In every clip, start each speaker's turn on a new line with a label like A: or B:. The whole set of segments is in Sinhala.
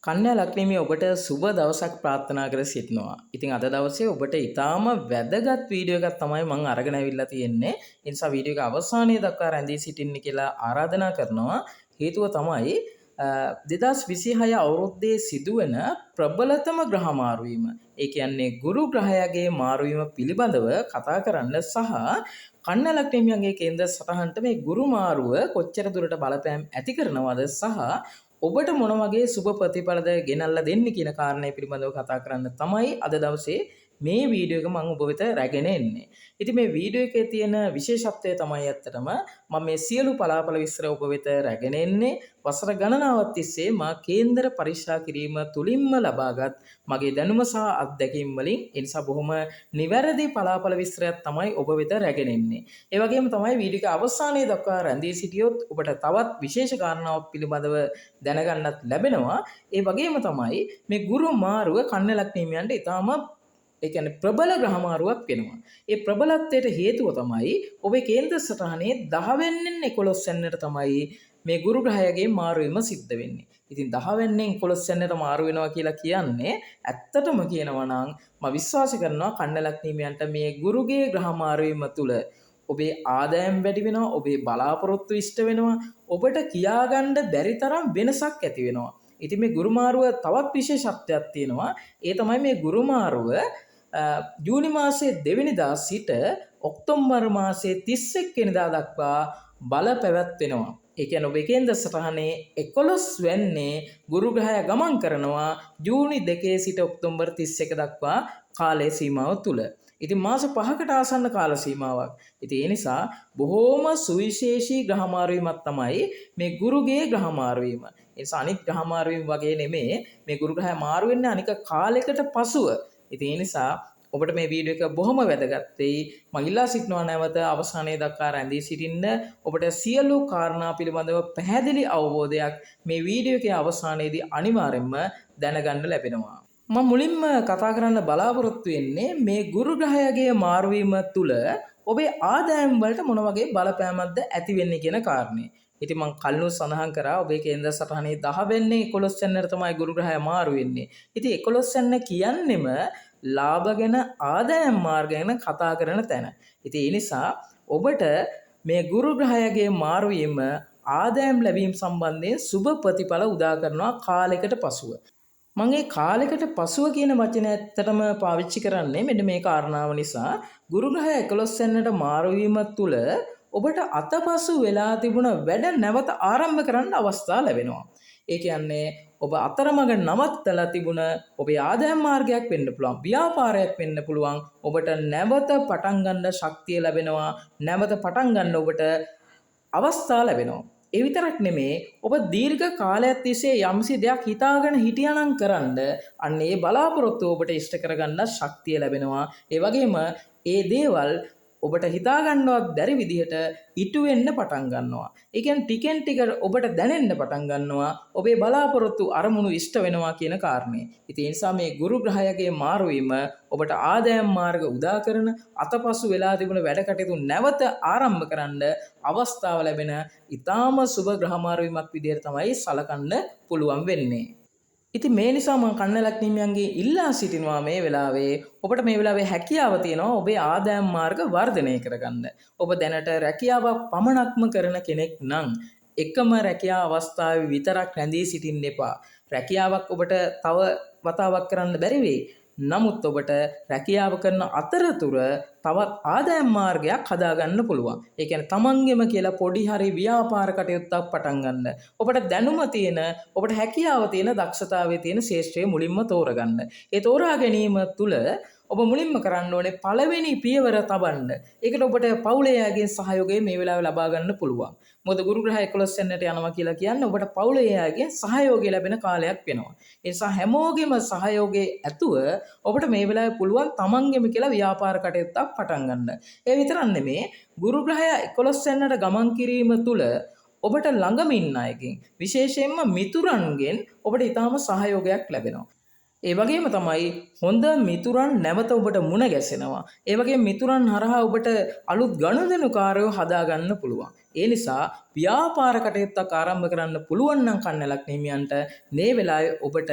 A: කන්‍යා ලග්නයේ ඔබට සුබ දවසක් ප්‍රාර්ථනා කර සිටිනවා. ඉතින් අද දවසේ ඔබට ඊටාම වැදගත් වීඩියෝ එකක් තමයි මම අරගෙන අවිල්ලා තියෙන්නේ. ඒ නිසා වීඩියෝ එක අවසානයේ දක්වා රැඳී සිටින්න කියලා ආරාධනා කරනවා. හේතුව තමයි 2026 අවුරුද්දේ සිදුවෙන ප්‍රබලතම ග්‍රහ මාරුවීම. ඒ කියන්නේ ගුරු ග්‍රහයාගේ මාරුවීම පිළිබඳව කතා කරන්න සහ කන්‍යා ලග්නයේ කේන්ද්‍ර සටහනට මේ ගුරු මාරුව කොච්චර දුරට බලපෑම් ඇති කරනවද සහ ඔබට මොන වගේ සුබ ප්‍රතිඵලද ගෙනල්ලා දෙන්නේ කියන කාරණය පිළිබඳව කතා කරන්න තමයි අද දවසේ මේ වීඩියෝ එක මම ඔබ වෙත රැගෙන එන්නේ. ඉතින් මේ වීඩියෝ එකේ තියෙන විශේෂත්වය තමයි ඇත්තටම මම මේ සියලු පලාපල විස්තර ඔබ වෙත රැගෙන එන්නේ වසර ගණනාවක් තිස්සේ මා කේන්දර පරීක්ෂා කිරීම තුලින්ම ලබාගත් මගේ දැනුම සහ අත්දැකීම් වලින් ඒ නිසා බොහොම නිවැරදි පලාපල විස්තරයක් තමයි ඔබ වෙත රැගෙන එන්නේ. ඒ වගේම තමයි වීඩියෝ එක අවසානයේ දක්වා රැඳී සිටියොත් ඔබට තවත් විශේෂ කාරණාවක් පිළිබඳව දැනගන්නත් ලැබෙනවා. ඒ වගේම තමයි මේ ගුරු මාරුව කන්‍යා ලග්නීමයන්ට ඊටාම ඒ කියන්නේ ප්‍රබල ග්‍රහ මාරුවක් වෙනවා. ඒ ප්‍රබලත්වයට හේතුව තමයි ඔබේ කේන්ද්‍ර සටහනේ 10 වෙන්නෙන් 11 වෙන්නට තමයි මේ ගුරු ග්‍රහයගේ මාරුවීම සිද්ධ වෙන්නේ. ඉතින් 10 වෙන්නෙන් 11 වෙන්නට මාරු වෙනවා කියලා කියන්නේ ඇත්තටම කියනවා නම් මම විශ්වාස කරනවා කන්‍යා ලග්නීමයන්ට මේ ගුරුගේ ග්‍රහ මාරුවීම තුල ඔබේ ආදායම් වැඩි වෙනවා, ඔබේ බලාපොරොත්තු ඉෂ්ට වෙනවා, ඔබට කියාගන්න බැරි තරම් වෙනසක් ඇති වෙනවා. ඉතින් මේ ගුරු මාරුව තවත් විශේෂත්වයක් තියෙනවා. ඒ තමයි මේ ගුරු මාරුව ජූනි මාසයේ 2 වෙනිදා සිට ඔක්තෝබර් මාසයේ 31 වෙනිදා දක්වා බල පැවැත්වෙනවා. ඒ කියන්නේ ඔබේ කේන්ද්‍ර සටහනේ 11 වෙන්නේ ගුරු ග්‍රහය ගමන් කරනවා ජූනි 2 සිට ඔක්තෝබර් 31 දක්වා කාලය සීමාව තුල. ඉතින් මාස 5කට ආසන්න කාල සීමාවක්. ඉතින් ඒ නිසා බොහෝම සුවිශේෂී ග්‍රහ මාරුවීමක් තමයි මේ ගුරුගේ ග්‍රහ මාරුවීම. ඒ නිසා අනිත් ග්‍රහ මාරුවීම වගේ නෙමෙයි මේ ගුරු ග්‍රහය මාරු වෙන්නේ අනික කාලයකට පසුව. ඉතින් ඒ නිසා ඔබට මේ වීඩියෝ එක බොහොම වැදගත් වෙයි. මම ඉල්ලා සිටිනවා නැවත අවසානයේ දක්වා රැඳී සිටින්න. ඔබට සියලු කාරණා පිළිබඳව පැහැදිලි අවබෝධයක් මේ වීඩියෝ එකේ අවසානයේදී අනිවාර්යෙන්ම දැනගන්න ලැබෙනවා. මම මුලින්ම කතා කරන්න බලාපොරොත්තු වෙන්නේ මේ ගුරු ග්‍රහයගේ මාරුවීම තුල ඔබේ ආදායම් වලට මොන වගේ බලපෑමක්ද ඇති වෙන්නේ කියන කාරණේ. ඉතින් මම කලිනුත් සඳහන් කරා ඔබේ කේන්ද්‍ර සටහනේ 10 වෙන්නේ 11 වෙනිදාට තමයි ගුරු ග්‍රහය මාරු වෙන්නේ. ඉතින් 11 වෙනි කියන්නෙම ලාභ ගැන ආදායම් මාර්ග ගැන කතා කරන තැන. ඉතින් ඒ නිසා ඔබට මේ ගුරු ග්‍රහයගේ මාරුවීම ආදායම් ලැබීම සම්බන්ධයෙන් සුබ ප්‍රතිඵල උදා කරනවා කාලයකට පසුව. මම මේ කාලයකට පසුව කියන වචනය ඇත්තටම පාවිච්චි කරන්නේ මෙන්න මේ කාරණාව නිසා ගුරු ග්‍රහය 11 වෙනිදාට මාරු වීම තුල ඔබට අතපසු වෙලා තිබුණ වැඩ නැවත ආරම්භ කරන්න අවස්ථාව ලැබෙනවා. ඒ කියන්නේ ඔබ අතරමඟ නවත්තලා තිබුණ ඔබේ ආදායම් මාර්ගයක් වෙන්න පුළුවන්, ව්‍යාපාරයක් වෙන්න පුළුවන්. ඔබට නැවත පටන් ගන්න ශක්තිය ලැබෙනවා. නැවත පටන් ගන්න ඔබට අවස්ථාව ලැබෙනවා. ඒ විතරක් නෙමේ ඔබ දීර්ඝ කාලයක් තිස්සේ යම්සි දෙයක් හිතාගෙන හිටියානම් කරන්න අන්න ඒ බලාපොරොත්තු ඔබට ඉෂ්ට කරගන්න ශක්තිය ලැබෙනවා. ඒ වගේම ඒ දේවල් ඔබට හිතා ගන්නවත් බැරි විදිහට ඉටු වෙන්න පටන් ගන්නවා. ඒ කියන්නේ ටිකෙන් ටික ඔබට දැනෙන්න පටන් ගන්නවා ඔබේ බලාපොරොත්තු අරමුණු ඉෂ්ට වෙනවා කියන කාරණේ. ඉතින් ඒ නිසා මේ ගුරු ග්‍රහයගේ මාරුවීම ඔබට ආදායම් මාර්ග උදා කරන අතපසු වෙලා තිබුණ වැඩ කටයුතු නැවත ආරම්භ කරන්න අවස්ථාව ලැබෙන ඊටාම සුබ ග්‍රහ මාරුවීමක් විදිහට තමයි සලකන්න පුළුවන් වෙන්නේ. ඉතින් මේ නිසා මම කන්‍යා ලග්නීමයන්ගේ ඉල්ලා සිටිනවා මේ වෙලාවේ ඔබට මේ වෙලාවේ හැකියාව තියෙනවා ඔබේ ආදායම් මාර්ග වර්ධනය කරගන්න. ඔබ දැනට රැකියාවක් පමණක්ම කරන කෙනෙක් නම් එකම රැකියාව අවස්ථාවේ විතරක් රැඳී සිටින්න එපා. රැකියාවක් ඔබට තව වතාවක් කරන්න බැරි වෙයි. නමුත් ඔබට රැකියාව කරන අතරතුර තවත් ආදායම් මාර්ගයක් හදාගන්න පුළුවන්. ඒ කියන්නේ තමන්ගෙම කියලා පොඩි හරි ව්‍යාපාර කටයුත්තක් පටන් ගන්න. ඔබට දැනුම තියෙන, ඔබට හැකියාව තියෙන, දක්ෂතාවයේ තියෙන ශේෂ්ත්‍රය මුලින්ම තෝරගන්න. ඒ තෝරා ගැනීම තුළ ඔබ මුලින්ම කරන්න ඕනේ පළවෙනි පියවර තබන්න. ඒකට ඔබට පවුලේ අයගෙන් සහයෝගය මේ වෙලාවේ ලබා ගන්න පුළුවන්. මොකද ගුරු ග්‍රහය 11 වෙනිදාට යනවා කියලා කියන්නේ ඔබට පවුලේ අයගෙන් සහයෝගය ලැබෙන කාලයක් වෙනවා. ඒ නිසා හැමෝගෙම සහයෝගය ඇතුව ඔබට මේ වෙලාවේ පුළුවන් තමන්ගෙම කියලා ව්‍යාපාර කටයුත්තක් පටන් ගන්න. ඒ විතරක් නෙමේ ගුරු ග්‍රහය 11 වෙනිදාට ගමන් කිරීම තුළ ඔබට ළඟම ඉන්න අයගෙන් විශේෂයෙන්ම මිතුරන්ගෙන් ඔබට ඊටාම සහයෝගයක් ලැබෙනවා. ඒ වගේම තමයි හොඳ මිතුරන් නැවත ඔබට මුණ ගැසෙනවා. ඒ වගේම මිතුරන් හරහා ඔබට අලුත් ගනුදෙනුකාරයෝ හදාගන්න පුළුවන්. ඒ නිසා ව්‍යාපාර කටයුත්තක් ආරම්භ කරන්න පුළුවන් නම් කන්නලක් නිමියන්ට මේ වෙලාවේ ඔබට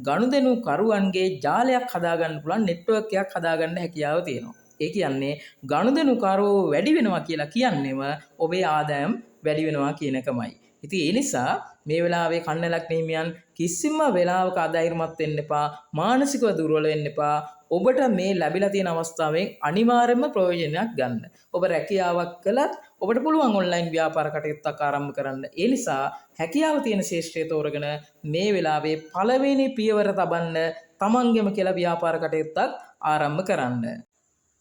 A: ගනුදෙනුකරුවන්ගේ ජාලයක් හදාගන්න පුළුවන්, නෙට්වර්ක් එකක් හදාගන්න හැකියාව තියෙනවා. ඒ කියන්නේ ගනුදෙනුකරුවෝ වැඩි වෙනවා කියලා කියන්නේම ඔබේ ආදායම් වැඩි වෙනවා කියන එකමයි. ඉතින් ඒ නිසා මේ වෙලාවේ කන්නලක් නිහිමියන් කිසිම වෙලාවක අධෛර්යමත් වෙන්න එපා, මානසිකව දුර්වල වෙන්න එපා. ඔබට මේ ලැබිලා තියෙන අවස්ථාවෙන් අනිවාර්යයෙන්ම ප්‍රයෝජනයක් ගන්න. ඔබ රැකියාවක් කළත් ඔබට පුළුවන් ඔන්ලයින් ව්‍යාපාර කටයුත්තක් ආරම්භ කරන්න. ඒ නිසා හැකියාව තියෙන ශේෂ්ත්‍රය තෝරගෙන මේ වෙලාවේ පළවෙනි පියවර තබන්න තමන්ගෙම කියලා ව්‍යාපාර කටයුත්තක් ආරම්භ කරන්න.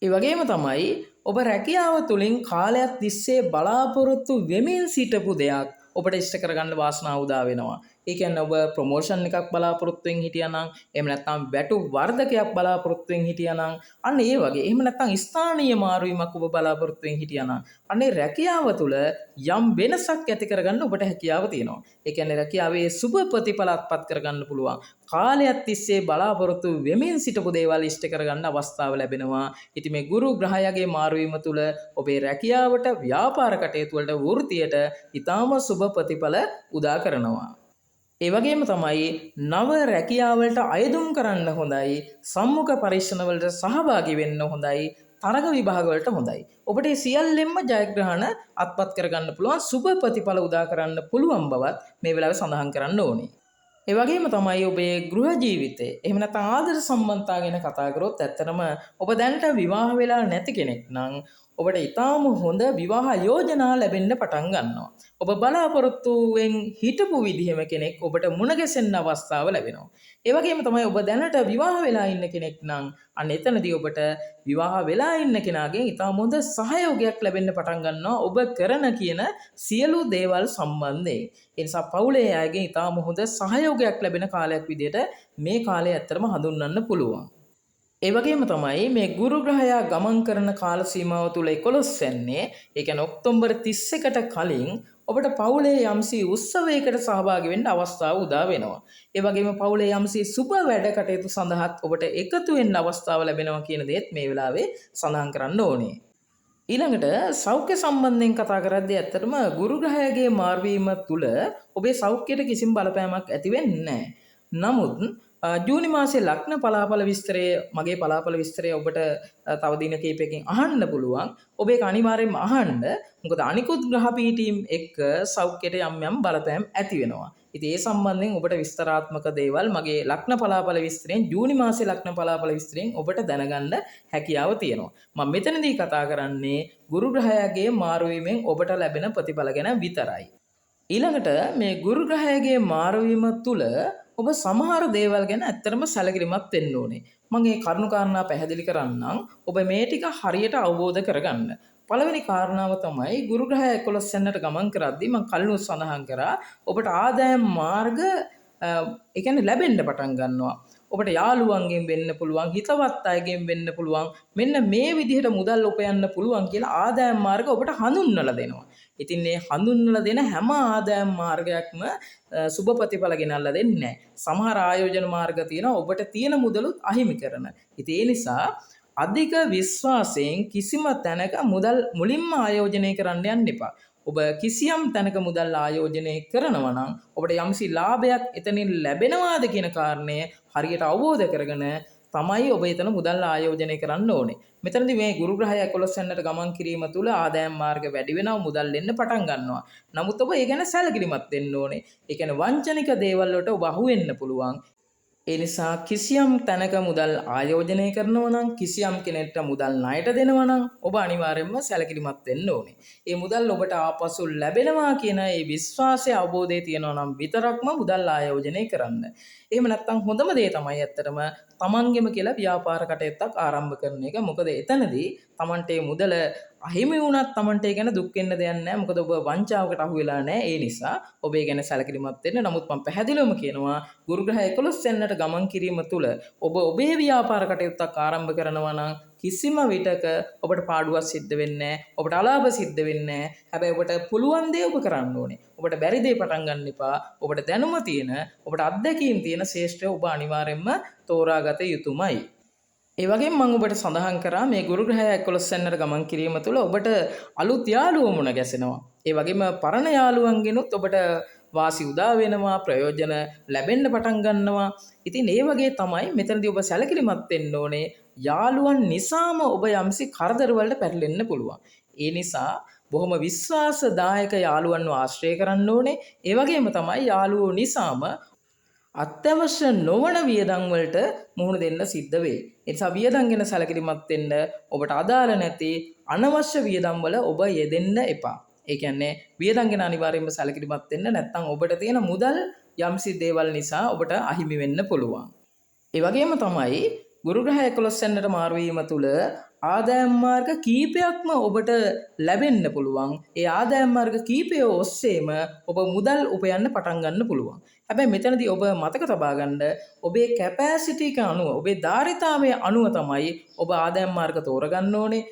A: ඒ වගේම තමයි ඔබ රැකියාව තුළින් කාලයක් තිස්සේ බලාපොරොත්තු වෙමින් සිටපු දෙයක් ඔබට ඉෂ්ට කරගන්න වාසනාව උදා වෙනවා. ඒ කියන්නේ ඔබ ප්‍රොමෝෂන් එකක් බලාපොරොත්තු වෙමින් හිටියා නම්, එහෙම නැත්නම් වැටු වර්ධකයක් බලාපොරොත්තු වෙමින් හිටියා නම්, අන්න ඒ වගේ. එහෙම නැත්නම් ස්ථානීය මාරුවීමක් ඔබ බලාපොරොත්තු වෙමින් හිටියා නම්, අනේ රැකියාව තුළ යම් වෙනසක් ඇති කරගන්න ඔබට හැකියාව තියෙනවා. ඒ කියන්නේ රැකියාවේ සුබ ප්‍රතිඵල අත්පත් කරගන්න පුළුවන්. කාලයක් තිස්සේ බලාපොරොත්තු වෙමින් සිටපු දේවල් ඉෂ්ට කරගන්න අවස්ථාව ලැබෙනවා. ඉතින් මේ ගුරු ග්‍රහයාගේ මාරුවීම තුළ ඔබේ රැකියාවට, ව්‍යාපාර කටයුතු වලට, වෘත්තියට ඊටාම සුබ ප්‍රතිඵල උදා කරනවා. ඒ වගේම තමයි නව රැකියාවලට අයදුම් කරන්න හොඳයි, සම්මුඛ පරීක්ෂණ වලට සහභාගී වෙන්න හොඳයි, තරග විභාග වලට හොඳයි. ඔබට මේ සියල්ලෙන්ම ජයග්‍රහණ අත්පත් කරගන්න පුළුවන්, සුබ ප්‍රතිඵල උදා කරන්න පුළුවන් බවත් මේ වෙලාවේ සඳහන් කරන්න ඕනේ. ඒ වගේම තමයි ඔබේ ගෘහ ජීවිතේ, එහෙම නැත්නම් ආදර සම්බන්ධතා ගැන කතා කරොත් ඇත්තටම ඔබ දැනට විවාහ වෙලා නැති කෙනෙක් නම් ඔබට ඊටාම හොඳ විවාහ යෝජනා ලැබෙන්න පටන් ගන්නවා. ඔබ බලාපොරොත්තුෙන් හිටපු විදිහම කෙනෙක් ඔබට මුණ ගැසෙන්න අවස්ථාව ලැබෙනවා. ඒ වගේම තමයි ඔබ දැනට විවාහ වෙලා ඉන්න කෙනෙක් නම් අන්න එතනදී ඔබට විවාහ වෙලා ඉන්න කෙනාගෙන් ඊටාම හොඳ සහයෝගයක් ලැබෙන්න පටන් ගන්නවා ඔබ කරන කියන සියලු දේවල් සම්බන්ධයෙන්. ඒ නිසා පවුලේ අයගෙන් ඊටාම හොඳ සහයෝගයක් ලැබෙන කාලයක් විදිහට මේ කාලය ඇත්තටම හඳුන්වන්න පුළුවන්. ඒ වගේම තමයි මේ ගුරු ග්‍රහයා ගමන් කරන කාල සීමාව තුල 11 වෙන්නේ, ඒ කියන්නේ ඔක්තෝබර් 31ට කලින් ඔබට පවුලේ යම්සි උත්සවයකට සහභාගී වෙන්න අවස්ථාව උදා වෙනවා. ඒ වගේම පවුලේ යම්සි සුබ වැඩ කටයුතු සඳහාත් ඔබට එකතු වෙන්න අවස්ථාව ලැබෙනවා කියන දේත් මේ වෙලාවේ සඳහන් කරන්න ඕනේ. ඊළඟට සෞඛ්‍ය සම්බන්ධයෙන් කතා කරද්දී ඇත්තටම ගුරු ග්‍රහයාගේ මාර්වීම තුල ඔබේ සෞඛ්‍යයට කිසිම බලපෑමක් ඇති වෙන්නේ නැහැ. නමුත් ජූනි මාසේ ලග්න පලාඵල විස්තරය, මගේ පලාඵල විස්තරය ඔබට තව දින කිහිපයකින් අහන්න පුළුවන්. ඔබ ඒක අනිවාර්යෙන්ම අහන්න. මොකද අනිකුත් ග්‍රහ පීඨීම් එක්ක සෞඛ්‍යයට යම් යම් බලපෑම් ඇති වෙනවා. ඉතින් ඒ සම්බන්ධයෙන් ඔබට විස්තරාත්මක දේවල් මගේ ලග්න පලාඵල විස්තරයෙන්, ජූනි මාසේ ලග්න පලාඵල විස්තරයෙන් ඔබට දැනගන්න හැකියාව තියෙනවා. මම මෙතනදී කතා කරන්නේ ගුරු ග්‍රහයාගේ මාරුවීමෙන් ඔබට ලැබෙන ප්‍රතිඵල ගැන විතරයි. ඊළඟට මේ ගුරු ග්‍රහයාගේ මාරුවීම තුල ඔබ සමහර දේවල් ගැන ඇත්තටම සැලකිලිමත් වෙන්න ඕනේ. මම මේ කරුණු කාරණා පැහැදිලි කරන්නම්. ඔබ මේ ටික හරියට අවබෝධ කරගන්න. පළවෙනි කාරණාව තමයි ගුරු ග්‍රහය 11 වෙනිට ගමන් කරද්දී මම කලිනුත් සඳහන් කරා ඔබට ආදායම් මාර්ග ඒ කියන්නේ ලැබෙන්න පටන් ගන්නවා. ඔබට යාළුවන්ගෙන් වෙන්න පුළුවන්, හිතවත් අයගෙන් වෙන්න පුළුවන්. මෙන්න මේ විදිහට මුදල් උපයන්න පුළුවන් කියලා ආදායම් මාර්ග ඔබට හඳුන්වලා දෙනවා. ඉතින් මේ හඳුන්වලා දෙන හැම ආදායම් මාර්ගයක්ම සුබ ප්‍රතිඵල ගෙනල්ලා දෙන්නේ නැහැ. සමහර ආයෝජන මාර්ග තියෙනවා ඔබට තියෙන මුදලුත් අහිමි කරන. ඉතින් ඒ නිසා අධික විශ්වාසයෙන් කිසිම තැනක මුදල් මුලින්ම ආයෝජනය කරන්න යන්න එපා. ඔබ කිසියම් තැනක මුදල් ආයෝජනය කරනවා නම් ඔබට යම්සි ලාභයක් එතනින් ලැබෙනවාද කියන කාරණය හරියට අවබෝධ කරගෙන තමයි ඔබ එතන මුදල් ආයෝජනය කරන්න ඕනේ. මෙතනදී මේ ගුරු ග්‍රහය 11 වෙනිට ගමන් කිරීම තුළ ආදායම් මාර්ග වැඩි වෙනවා, මුදල් එන්න පටන් ගන්නවා. නමුත් ඔබ ඒ ගැන සැලකිලිමත් වෙන්න ඕනේ. ඒ කියන්නේ වංචනික දේවල් වලට ඔබ අහු වෙන්න පුළුවන්. ඒ නිසා කිසියම් තැනක මුදල් ආයෝජනය කරනවා නම්, කිසියම් කෙනෙක්ට මුදල් ණයට දෙනවා නම් ඔබ අනිවාර්යයෙන්ම සැලකිලිමත් වෙන්න ඕනේ. ඒ මුදල් ඔබට ආපසු ලැබෙනවා කියන ඒ විශ්වාසය, අවබෝධය තියෙනවා නම් විතරක්ම මුදල් ආයෝජනය කරන්න. එහෙම නැත්නම් හොඳම දේ තමයි ඇත්තටම තමන්ගෙම කියලා ව්‍යාපාර කටයුත්තක් ආරම්භ කරන එක. මොකද එතනදී තමන්ට මුදල අහිමි වුණත් තමන්ට ඒ ගැන දුක් වෙන්න දෙයක් නැහැ. මොකද ඔබ වංචාවකට අහු වෙලා නැහැ. ඒ නිසා ඔබ ඒ ගැන සැලකිලිමත් වෙන්න. නමුත් මම පැහැදිලිවම කියනවා ගුරු ග්‍රහය 11 වෙනිට ගමන් කිරීම තුළ ඔබ ඔබේ ව්‍යාපාර කටයුත්තක් ආරම්භ කරනවා නම් කිසිම විටක ඔබට පාඩුවක් සිද්ධ වෙන්නේ නැහැ. ඔබට අලාභ සිද්ධ වෙන්නේ නැහැ. හැබැයි ඔබට පුළුවන් දේ ඔබ කරන්න ඕනේ. ඔබට බැරි දේ පටන් ගන්න එපා. ඔබට දැනුම තියෙන, ඔබට අත්දැකීම් තියෙන ශ්‍රේෂ්ඨය ඔබ අනිවාර්යයෙන්ම තෝරාගත යුතුමයි. ඒ වගේම මම ඔබට සඳහන් කරා මේ ගුරු ග්‍රහය 11 වෙනිට ගමන් කිරීම තුළ ඔබට අලුත් යාළුවෝ මුණ ගැසෙනවා. ඒ වගේම පරණ යාළුවන්ගෙනුත් ඔබට වාසි උදා වෙනවා, ප්‍රයෝජන ලැබෙන්න පටන් ගන්නවා. ඉතින් ඒ වගේ තමයි මෙතනදී ඔබ සැලකිලිමත් වෙන්න ඕනේ. යාළුවන් නිසාම ඔබ යම්සි කරදර වලට පැටලෙන්න පුළුවන්. ඒ නිසා බොහොම විශ්වාසදායක යාළුවන්ව ආශ්‍රය කරන්න ඕනේ. ඒ වගේම තමයි යාළුවෝ නිසාම අත්‍යවශ්‍ය නොවන වියදම් වලට මුහුණ දෙන්න සිද්ධ වෙයි. ඒ නිසා වියදම් ගැන සැලකිලිමත් වෙන්න. ඔබට අදාළ නැති අනවශ්‍ය වියදම් වල ඔබ යෙදෙන්න එපා. ඒ කියන්නේ වියදම් ගැන අනිවාර්යයෙන්ම සැලකිලිමත් වෙන්න. නැත්නම් ඔබට තියෙන මුදල් යම්සි දේවල් නිසා ඔබට අහිමි වෙන්න පුළුවන්. ඒ වගේම තමයි ගුරු ග්‍රහය 11 වෙනිට මාරු වීම තුල ආදායම් මාර්ග කීපයක්ම ඔබට ලැබෙන්න පුළුවන්. ඒ ආදායම් මාර්ග කීපය ඔස්සේම ඔබ මුදල් උපයන්න පටන් ගන්න පුළුවන්. හැබැයි මෙතනදී ඔබ මතක තබා ගන්න ඔබේ කැපැසිටි එක අනුව, ඔබේ ධාරිතාවය අනුව තමයි ඔබ ආදායම් මාර්ග තෝරගන්න ඕනේ.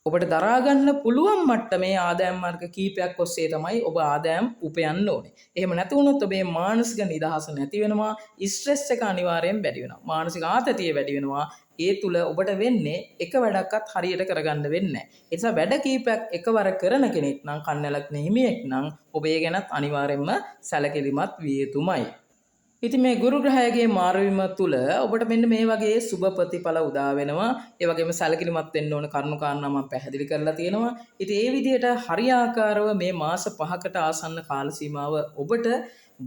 A: ඔබට දරා ගන්න පුළුවන් මට්ටමේ ආදායම් මාර්ග කීපයක් ඔස්සේ තමයි ඔබ ආදායම් උපයන්න ඕනේ. එහෙම නැති වුණොත් ඔබේ මානසික නිදහස නැති වෙනවා, ස්ට්‍රෙස් එක අනිවාර්යෙන් වැඩි වෙනවා. මානසික ආතතිය වැඩි වෙනවා. ඒ තුල ඔබට වෙන්නේ එක වැඩක්වත් හරියට කරගන්න වෙන්නේ නැහැ. ඒ නිසා වැඩ කීපයක් එකවර කරන කෙනෙක් නම්, කන්නලක් නිහිමියෙක් නම් ඔබ ඒ ගැනත් අනිවාර්යෙන්ම සැලකිලිමත් විය යුතුමයි. ඉතින් මේ ගුරු ග්‍රහයගේ මාරුවීම තුළ ඔබට මෙන්න මේ වගේ සුබ ප්‍රතිඵල උදා වෙනවා. ඒ වගේම සැලකිලිමත් වෙන්න ඕන කරුණු කාරණා මම පැහැදිලි කරලා තියෙනවා. ඉතින් ඒ විදිහට හරියාකාරව මේ මාස 5කට ආසන්න කාල සීමාව ඔබට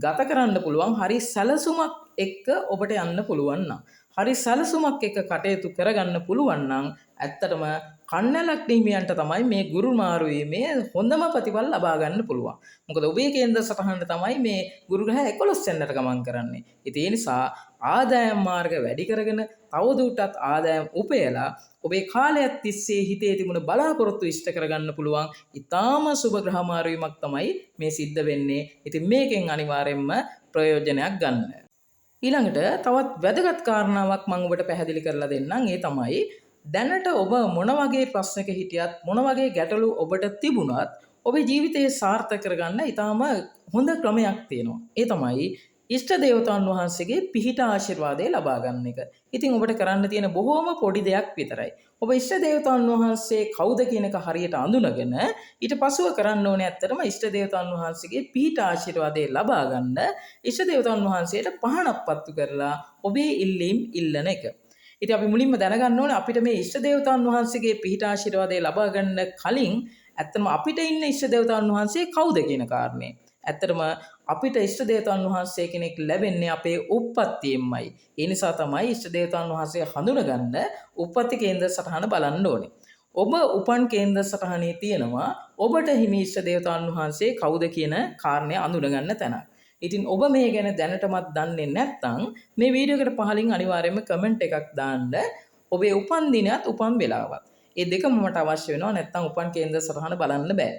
A: ගත කරන්න පුළුවන්. හරි සැලසුමක් එක්ක ඔබට යන්න පුළුවන් නම්, හරි සැලසුමක් එක්ක කටයුතු කරගන්න පුළුවන් නම් ඇත්තටම කන්නලක් නිහිමියන්ට තමයි මේ ගුරු මාරුවීමේ හොඳම ප්‍රතිඵල ලබා ගන්න පුළුවන්. මොකද ඔබේ කේන්ද්‍ර සටහනට තමයි මේ ගුරු ග්‍රහය 11 වෙනිට ගමන් කරන්නේ. ඉතින් ඒ නිසා ආදායම් මාර්ග වැඩි කරගෙන තවදුරටත් ආදායම් උපයලා ඔබේ කාලයක් තිස්සේ හිතේ තිබුණ බලාපොරොත්තු ඉෂ්ට කරගන්න පුළුවන්. ඊටාම සුබ ග්‍රහ මාරුවීමක් තමයි මේ සිද්ධ වෙන්නේ. ඉතින් මේකෙන් අනිවාර්යයෙන්ම ප්‍රයෝජනයක් ගන්න. ඊළඟට තවත් වැදගත් කාරණාවක් මම ඔබට පැහැදිලි කරලා දෙන්නම්. ඒ තමයි දැනට ඔබ මොන වගේ ප්‍රශ්නක හිටියත්, මොන වගේ ගැටලු ඔබට තිබුණත් ඔබේ ජීවිතය සාර්ථක කරගන්න ඊටාම හොඳ ක්‍රමයක් තියෙනවා. ඒ තමයි ඉෂ්ට දේවතාවුන් වහන්සේගේ පිහිට ආශිර්වාදය ලබා ගන්න එක. ඉතින් ඔබට කරන්න තියෙන බොහෝම පොඩි දෙයක් විතරයි. ඔබ ඉෂ්ට දේවතාවුන් වහන්සේ කවුද කියන එක හරියට අඳුනගෙන ඊට පසුව කරන්න ඕනේ ඇත්තටම ඉෂ්ට දේවතාවුන් වහන්සේගේ පිහිට ආශිර්වාදය ලබා ගන්න ඉෂ්ට දේවතාවුන් වහන්සේට පහනක් පත්තු කරලා ඔබේ ඉල්ලීම් ඉල්ලන එක. ඉතින් අපි මුලින්ම දැනගන්න ඕනේ අපිට මේ ඉෂ්ට දේවතාවුන් වහන්සේගේ පිහිට ආශිර්වාදය ලබා ගන්න කලින් ඇත්තටම අපිට ඉන්න ඉෂ්ට දේවතාවුන් වහන්සේ කවුද කියන කාරණේ. ඇත්තටම අපිට ඉෂ්ට දේවතාවුන් වහන්සේ කෙනෙක් ලැබෙන්නේ අපේ උප්පත්තියෙන්මයි. ඒ නිසා තමයි ඉෂ්ට දේවතාවුන් වහන්සේ හඳුනගන්න උප්පත්ති කේන්ද්‍ර සටහන බලන්න ඕනේ. ඔබ උපන් කේන්ද්‍ර සටහනේ තියෙනවා ඔබට හිමි ඉෂ්ට දේවතාවුන් වහන්සේ කවුද කියන කාරණය අඳුනගන්න තැන. ඉතින් ඔබ මේ ගැන දැනටමත් දන්නේ නැත්නම් මේ වීඩියෝ එකට පහලින් අනිවාර්යයෙන්ම කමෙන්ට් එකක් දාන්න. ඔබේ උපන් දිනයත් උපන් වෙලාවත්. මේ දෙකම මට අවශ්‍ය වෙනවා. නැත්නම් උපන් කේන්ද්‍ර සටහන බලන්න බෑ.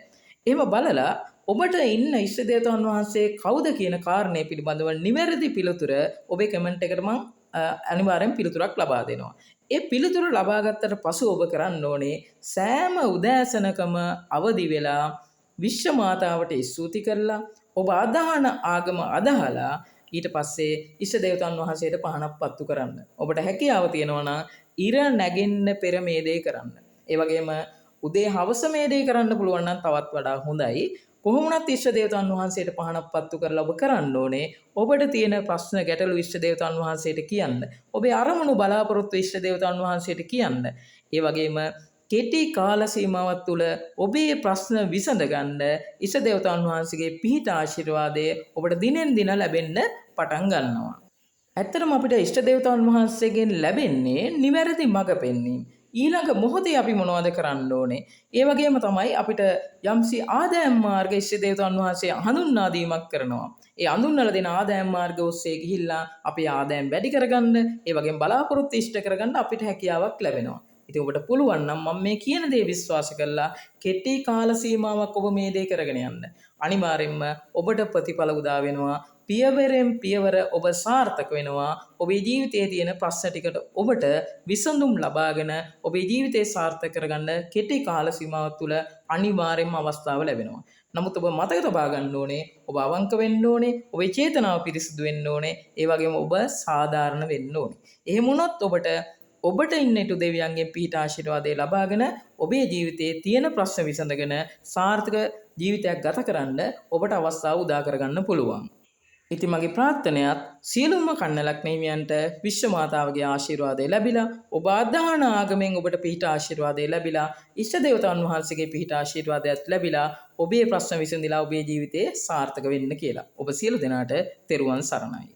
A: එහෙම බලලා ඔබට ඉන්න ඉෂ්ට දේවතාවුන් වහන්සේ කවුද කියන කාරණය පිළිබඳව නිවැරදි පිළිතුර ඔබේ කමෙන්ට් එකට මම අනිවාර්යෙන් පිළිතුරක් ලබා දෙනවා. ඒ පිළිතුර ලබා ගත්තට පසු ඔබ කරන්න ඕනේ සෑම උදෑසනකම අවදි වෙලා විශ්ව මාතාවට ස්තුති කරලා ඔබ අදහන ආගම අදහලා ඊට පස්සේ ඉෂ්ට දේවතාවුන් වහන්සේට පහනක් පත්තු කරන්න. ඔබට හැකියාව තියෙනවා නම් ඉර නැගෙන්න පෙර මේ දේ කරන්න. ඒ වගේම උදේ හවස මේ දේ කරන්න පුළුවන් නම් තවත් වඩා හොඳයි. කොහොමුණත් ඉෂ්ට දේවතාවුන් වහන්සේට පහනක් පත්තු කරලා ඔබ කරන්න ඕනේ ඔබට තියෙන ප්‍රශ්න ගැටලු ඉෂ්ට දේවතාවුන් වහන්සේට කියන්න. ඔබේ අරමුණු බලාපොරොත්තු ඉෂ්ට දේවතාවුන් වහන්සේට කියන්න. ඒ වගේම කෙටි කාල සීමාවක් තුළ ඔබේ ප්‍රශ්න විසඳ ගන්න ඉෂ්ට දේවතාවුන් වහන්සේගේ පිහිට ආශිර්වාදය ඔබට දිනෙන් දින ලැබෙන්න පටන් ගන්නවා. ඇත්තටම අපිට ඉෂ්ට දේවතාවුන් වහන්සේගෙන් ලැබෙන්නේ නිවැරදි මඟ පෙන්වීම. ඊළඟ මොහොතේ අපි මොනවද කරන්න ඕනේ? ඒ වගේම තමයි අපිට යම්සි ආදායම් මාර්ග ඉෂ්ට දේවතාවුන් වහන්සේ හඳුන්වා දීමක් කරනවා. ඒ හඳුන්වලා දෙන ආදායම් මාර්ග ඔස්සේ ගිහිල්ලා අපේ ආදායම් වැඩි කරගන්න, ඒ වගේම බලාපොරොත්තු ඉෂ්ට කරගන්න අපිට හැකියාවක් ලැබෙනවා. ඉතින් ඔබට පුළුවන් නම් මම මේ කියන දේ විශ්වාස කරලා කෙටි කාල සීමාවක් ඔබ මේ දේ කරගෙන යන්න. අනිවාර්යයෙන්ම ඔබට ප්‍රතිඵල උදා වෙනවා. පියවරෙන් පියවර ඔබ සාර්ථක වෙනවා. ඔබේ ජීවිතයේ තියෙන ප්‍රශ්න ටිකට ඔබට විසඳුම් ලබාගෙන ඔබේ ජීවිතේ සාර්ථක කරගන්න කෙටි කාල සීමාවක් තුළ අනිවාර්යයෙන්ම අවස්ථාව ලැබෙනවා. නමුත් ඔබ මතක තබා ගන්න ඕනේ, ඔබ අවංක වෙන්න ඕනේ, ඔබේ චේතනාව පිරිසිදු වෙන්න ඕනේ, ඒ වගේම ඔබ සාධාරණ වෙන්න ඕනේ. එහෙම වුණොත් ඔබට ඉන්නට දෙවියන්ගේ පිහිට ආශිර්වාදය ලබාගෙන ඔබේ ජීවිතයේ තියෙන ප්‍රශ්න විසඳගෙන සාර්ථක ජීවිතයක් ගත කරන්න ඔබට අවස්ථාව උදා කරගන්න පුළුවන්. ඉතින් මගේ ප්‍රාර්ථනයත් සියලුම කන්නලක් හිමියන්ට විශ්ව මාතාවගේ ආශිර්වාදය ලැබිලා ඔබ අදහන ආගමෙන් ඔබට පිහිට ආශිර්වාදය ලැබිලා ඉෂ්ට දේවතාවුන් වහන්සේගේ පිහිට ආශිර්වාදයක් ලැබිලා ඔබේ ප්‍රශ්න විසඳිලා ඔබේ ජීවිතේ සාර්ථක වෙන්න කියලා. ඔබ සියලු දෙනාට තෙරුවන් සරණයි.